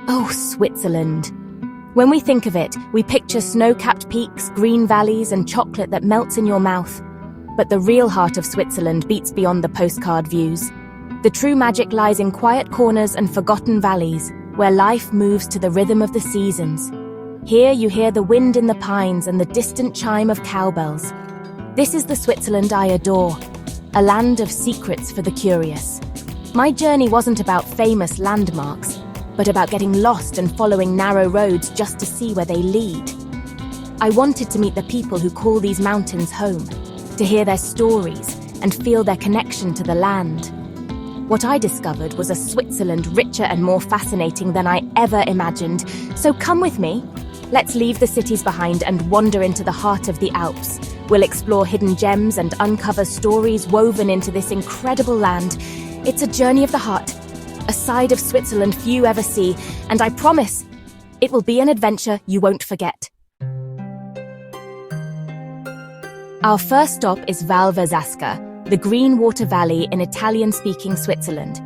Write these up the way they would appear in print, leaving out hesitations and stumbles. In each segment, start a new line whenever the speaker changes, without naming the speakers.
Oh, Switzerland. When we think of it, we picture snow-capped peaks, green valleys, and chocolate that melts in your mouth. But the real heart of Switzerland beats beyond the postcard views. The true magic lies in quiet corners and forgotten valleys, where life moves to the rhythm of the seasons. Here you hear the wind in the pines and the distant chime of cowbells. This is the Switzerland I adore, a land of secrets for the curious. My journey wasn't about famous landmarks, but about getting lost and following narrow roads just to see where they lead. I wanted to meet the people who call these mountains home, to hear their stories and feel their connection to the land. What I discovered was a Switzerland richer and more fascinating than I ever imagined. So come with me. Let's leave the cities behind and wander into the heart of the Alps. We'll explore hidden gems and uncover stories woven into this incredible land. It's a journey of the heart, a side of Switzerland few ever see, and I promise it will be an adventure you won't forget. Our first stop is Val Verzasca, the green water valley in Italian-speaking Switzerland.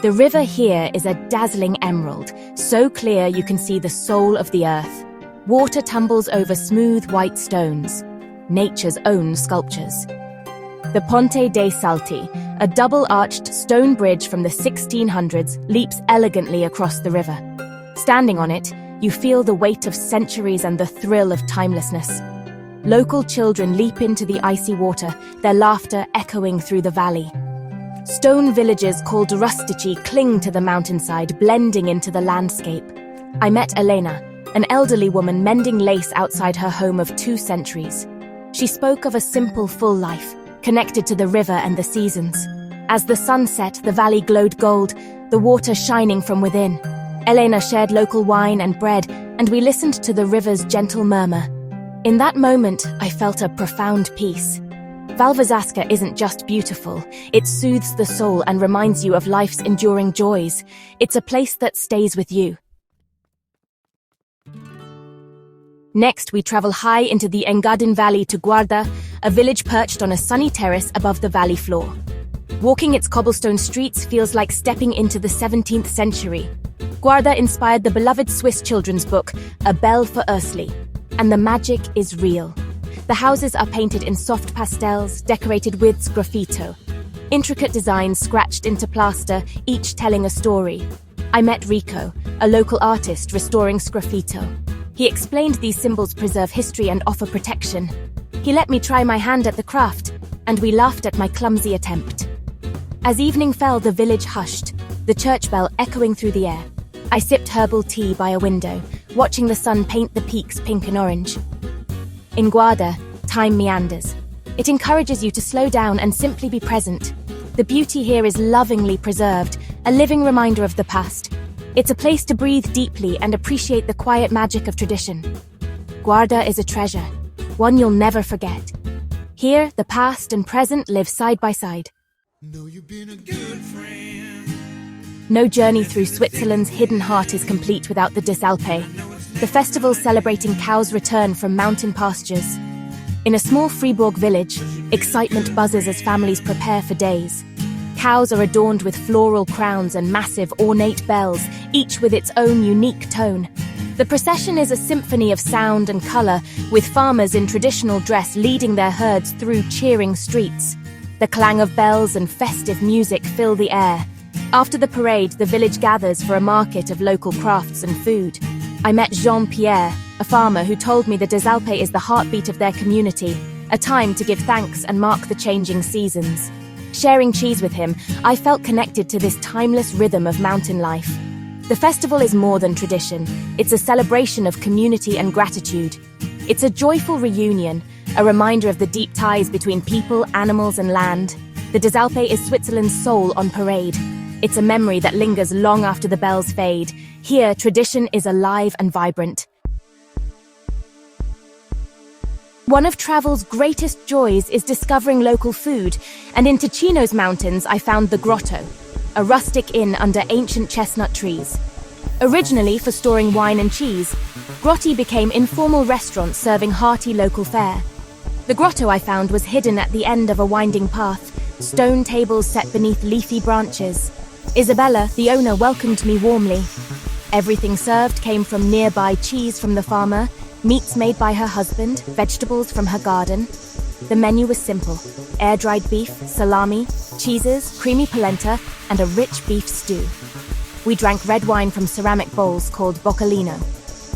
The river here is a dazzling emerald, so clear you can see the soul of the earth. Water tumbles over smooth white stones, nature's own sculptures. The Ponte dei Salti, a double-arched stone bridge from the 1600s, leaps elegantly across the river. Standing on it, you feel the weight of centuries and the thrill of timelessness. Local children leap into the icy water, their laughter echoing through the valley. Stone villages called rustici cling to the mountainside, blending into the landscape. I met Elena, an elderly woman mending lace outside her home of 2 centuries. She spoke of a simple, full life, connected to the river and the seasons. As the sun set, the valley glowed gold, the water shining from within. Elena shared local wine and bread, and we listened to the river's gentle murmur. In that moment, I felt a profound peace. Val Verzasca isn't just beautiful, it soothes the soul and reminds you of life's enduring joys. It's a place that stays with you. Next, we travel high into the Engadin Valley to Guarda, a village perched on a sunny terrace above the valley floor. Walking its cobblestone streets feels like stepping into the 17th century. Guarda inspired the beloved Swiss children's book, A Bell for Ursula, and the magic is real. The houses are painted in soft pastels, decorated with sgraffito. Intricate designs scratched into plaster, each telling a story. I met Rico, a local artist restoring sgraffito. He explained these symbols preserve history and offer protection. He let me try my hand at the craft, and we laughed at my clumsy attempt. As evening fell, the village hushed, the church bell echoing through the air. I sipped herbal tea by a window, watching the sun paint the peaks pink and orange. In Guarda, time meanders. It encourages you to slow down and simply be present. The beauty here is lovingly preserved, a living reminder of the past. It's a place to breathe deeply and appreciate the quiet magic of tradition. Guarda is a treasure, one you'll never forget. Here, the past and present live side by side.
Know you've been a good friend.
No journey through Switzerland's hidden heart is complete without the Disalpe, the festival celebrating cows' return from mountain pastures. In a small Fribourg village, excitement buzzes as families prepare for days. Cows are adorned with floral crowns and massive ornate bells, each with its own unique tone. The procession is a symphony of sound and color, with farmers in traditional dress leading their herds through cheering streets. The clang of bells and festive music fill the air. After the parade, the village gathers for a market of local crafts and food. I met Jean-Pierre, a farmer who told me the Disalpe is the heartbeat of their community, a time to give thanks and mark the changing seasons. Sharing cheese with him, I felt connected to this timeless rhythm of mountain life. The festival is more than tradition. It's a celebration of community and gratitude. It's a joyful reunion, a reminder of the deep ties between people, animals, and land. The Disalpe is Switzerland's soul on parade. It's a memory that lingers long after the bells fade. Here, tradition is alive and vibrant. One of travel's greatest joys is discovering local food, and in Ticino's mountains I found the Grotto, a rustic inn under ancient chestnut trees. Originally for storing wine and cheese, Grotti became informal restaurants serving hearty local fare. The grotto I found was hidden at the end of a winding path, stone tables set beneath leafy branches. Isabella, the owner, welcomed me warmly. Everything served came from nearby cheese from the farmer, meats made by her husband, vegetables from her garden. The menu was simple: air-dried beef, salami, cheeses, creamy polenta, and a rich beef stew. We drank red wine from ceramic bowls called boccolino.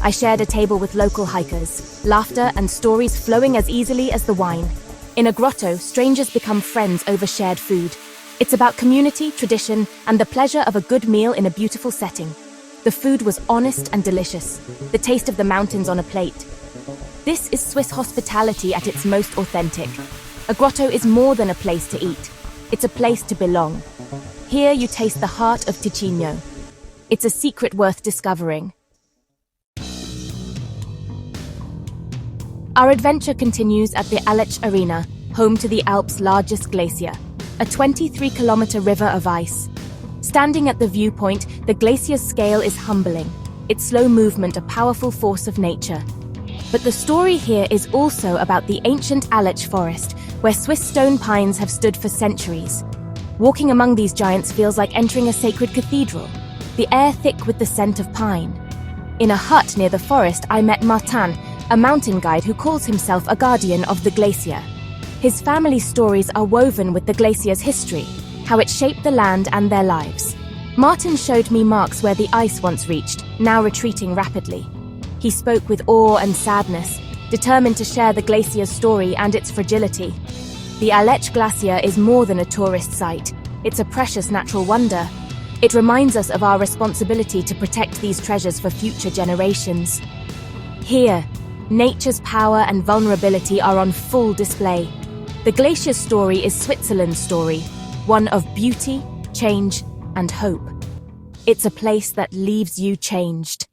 I shared a table with local hikers, laughter and stories flowing as easily as the wine. In a grotto, strangers become friends over shared food. It's about community, tradition, and the pleasure of a good meal in a beautiful setting. The food was honest and delicious, the taste of the mountains on a plate. This is Swiss hospitality at its most authentic. A grotto is more than a place to eat. It's a place to belong. Here you taste the heart of Ticino. It's a secret worth discovering. Our adventure continues at the Aletsch Arena, home to the Alps' largest glacier, a 23-kilometer river of ice. Standing at the viewpoint, the glacier's scale is humbling, its slow movement a powerful force of nature. But the story here is also about the ancient Aletsch forest, where Swiss stone pines have stood for centuries. Walking among these giants feels like entering a sacred cathedral, the air thick with the scent of pine. In a hut near the forest, I met Martin, a mountain guide who calls himself a guardian of the glacier. His family's stories are woven with the glacier's history, how it shaped the land and their lives. Martin showed me marks where the ice once reached, now retreating rapidly. He spoke with awe and sadness, determined to share the glacier's story and its fragility. The Aletsch Glacier is more than a tourist site. It's a precious natural wonder. It reminds us of our responsibility to protect these treasures for future generations. Here, nature's power and vulnerability are on full display. The glacier's story is Switzerland's story, one of beauty, change, and hope. It's a place that leaves you changed.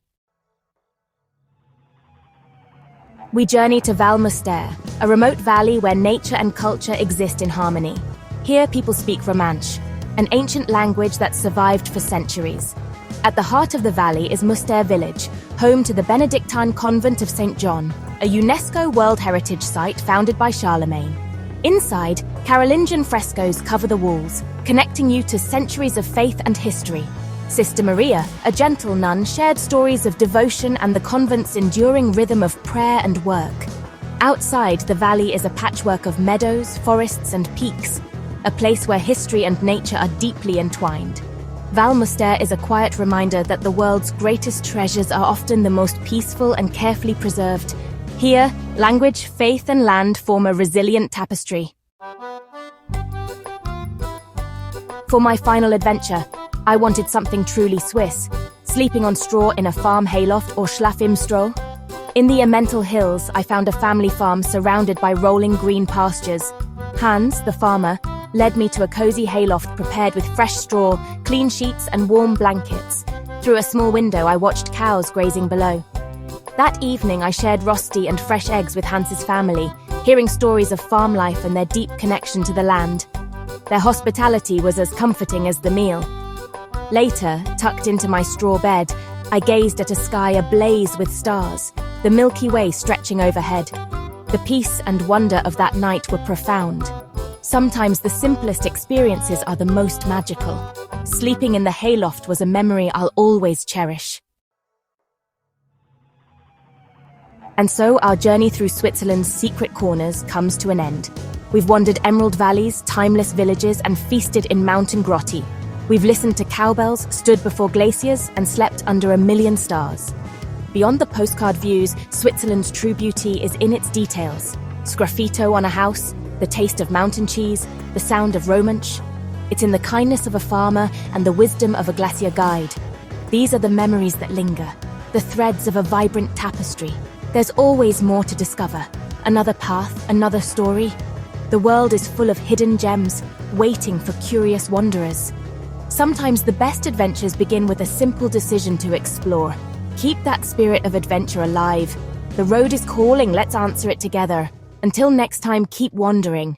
We journey to Valmuster, a remote valley where nature and culture exist in harmony. Here people speak Romansch, an ancient language that survived for centuries. At the heart of the valley is Muster Village, home to the Benedictine Convent of St. John, a UNESCO World Heritage Site founded by Charlemagne. Inside, Carolingian frescoes cover the walls, connecting you to centuries of faith and history. Sister Maria, a gentle nun, shared stories of devotion and the convent's enduring rhythm of prayer and work. Outside, the valley is a patchwork of meadows, forests, and peaks, a place where history and nature are deeply entwined. Valmuster is a quiet reminder that the world's greatest treasures are often the most peaceful and carefully preserved. Here, language, faith, and land form a resilient tapestry. For my final adventure, I wanted something truly Swiss, sleeping on straw in a farm hayloft or Schlaf im Stroh. In the Emmental Hills, I found a family farm surrounded by rolling green pastures. Hans, the farmer, led me to a cozy hayloft prepared with fresh straw, clean sheets, and warm blankets. Through a small window, I watched cows grazing below. That evening, I shared rosti and fresh eggs with Hans's family, hearing stories of farm life and their deep connection to the land. Their hospitality was as comforting as the meal. Later, tucked into my straw bed, I gazed at a sky ablaze with stars, the Milky Way stretching overhead. The peace and wonder of that night were profound. Sometimes the simplest experiences are the most magical. Sleeping in the hayloft was a memory I'll always cherish. And so our journey through Switzerland's secret corners comes to an end. We've wandered emerald valleys, timeless villages, and feasted in mountain grotti. We've listened to cowbells, stood before glaciers, and slept under a million stars. Beyond the postcard views, Switzerland's true beauty is in its details. Sgraffito on a house, the taste of mountain cheese, the sound of Romansch. It's in the kindness of a farmer and the wisdom of a glacier guide. These are the memories that linger, the threads of a vibrant tapestry. There's always more to discover. Another path, another story. The world is full of hidden gems, waiting for curious wanderers. Sometimes the best adventures begin with a simple decision to explore. Keep that spirit of adventure alive. The road is calling, let's answer it together. Until next time, keep wandering.